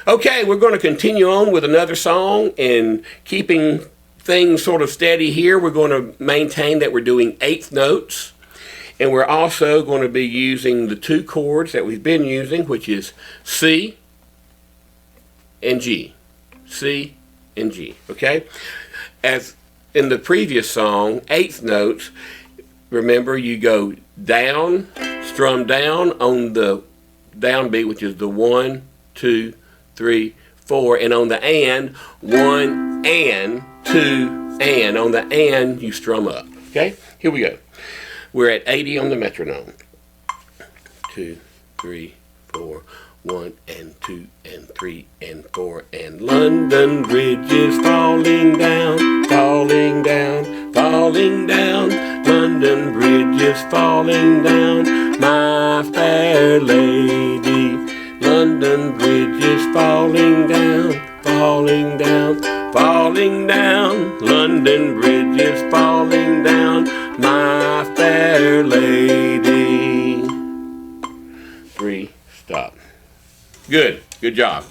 Okay, we're going to continue on with another song, and keeping things sort of steady here, we're going to maintain that we're doing eighth notes, and we're also going to be using the two chords that we've been using, which is C and G. C and G, okay? As in the previous song, eighth notes, remember you go down, strum down on the downbeat, which is the 1, 2, 3, 4, and on the and, 1 and 2 and. On the and, you strum up. Okay? Here we go. We're at 80 on the metronome. 2, 3, 4, 1 and 2 and 3 and 4, and London Bridge is falling down, falling down, falling down. London Bridge is falling down, my fair lady. London Bridge is falling down, falling down, falling down. London Bridge is falling down, my fair lady. 3, stop. Good job.